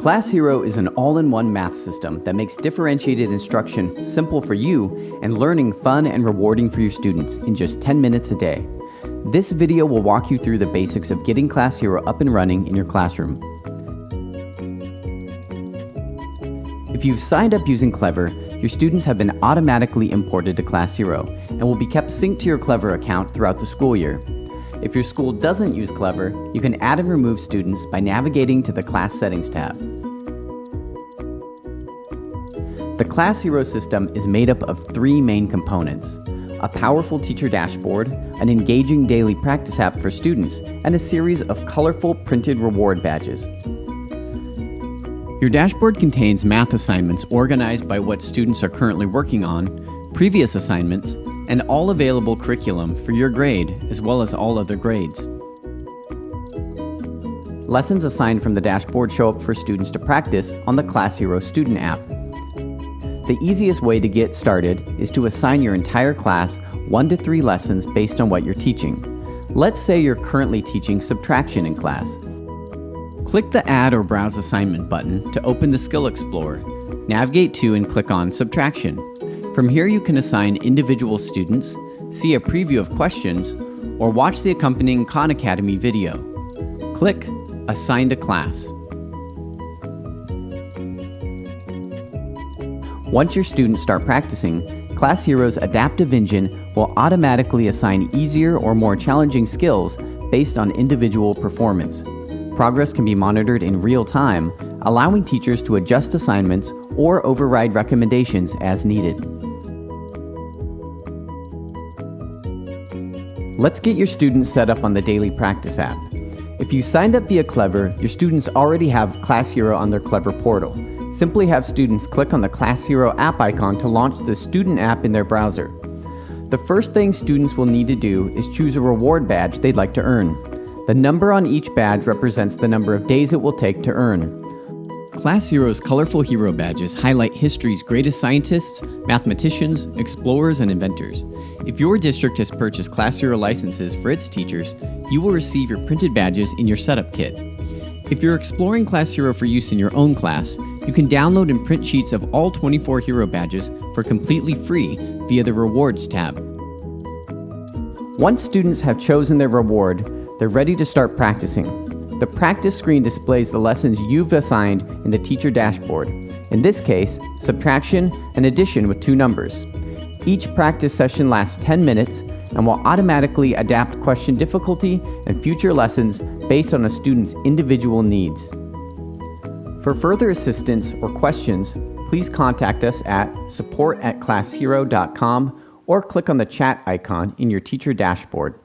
ClassHero is an all-in-one math system that makes differentiated instruction simple for you and learning fun and rewarding for your students in just 10 minutes a day. This video will walk you through the basics of getting ClassHero up and running in your classroom. If you've signed up using Clever, your students have been automatically imported to ClassHero and will be kept synced to your Clever account throughout the school year. If your school doesn't use Clever, you can add and remove students by navigating to the Class Settings tab. The ClassHero system is made up of three main components: a powerful teacher dashboard, an engaging daily practice app for students, and a series of colorful printed reward badges. Your dashboard contains math assignments organized by what students are currently working on, previous assignments, and all available curriculum for your grade, as well as all other grades. Lessons assigned from the dashboard show up for students to practice on the ClassHero student app. The easiest way to get started is to assign your entire class 1 to 3 lessons based on what you're teaching. Let's say you're currently teaching subtraction in class. Click the Add or Browse Assignment button to open the Skill Explorer. Navigate to and click on Subtraction. From here you can assign individual students, see a preview of questions, or watch the accompanying Khan Academy video. Click Assign to Class. Once your students start practicing, ClassHero's adaptive engine will automatically assign easier or more challenging skills based on individual performance. Progress can be monitored in real time, allowing teachers to adjust assignments or override recommendations as needed. Let's get your students set up on the daily practice app. If you signed up via Clever, your students already have ClassHero on their Clever portal. Simply have students click on the ClassHero app icon to launch the student app in their browser. The first thing students will need to do is choose a reward badge they'd like to earn. The number on each badge represents the number of days it will take to earn. ClassHero's colorful hero badges highlight history's greatest scientists, mathematicians, explorers, and inventors. If your district has purchased ClassHero licenses for its teachers, you will receive your printed badges in your setup kit. If you're exploring ClassHero for use in your own class, you can download and print sheets of all 24 hero badges for completely free via the Rewards tab. Once students have chosen their reward, they're ready to start practicing. The practice screen displays the lessons you've assigned in the teacher dashboard. In this case, subtraction and addition with 2 numbers. Each practice session lasts 10 minutes and will automatically adapt question difficulty and future lessons based on a student's individual needs. For further assistance or questions, please contact us at support@classhero.com or click on the chat icon in your teacher dashboard.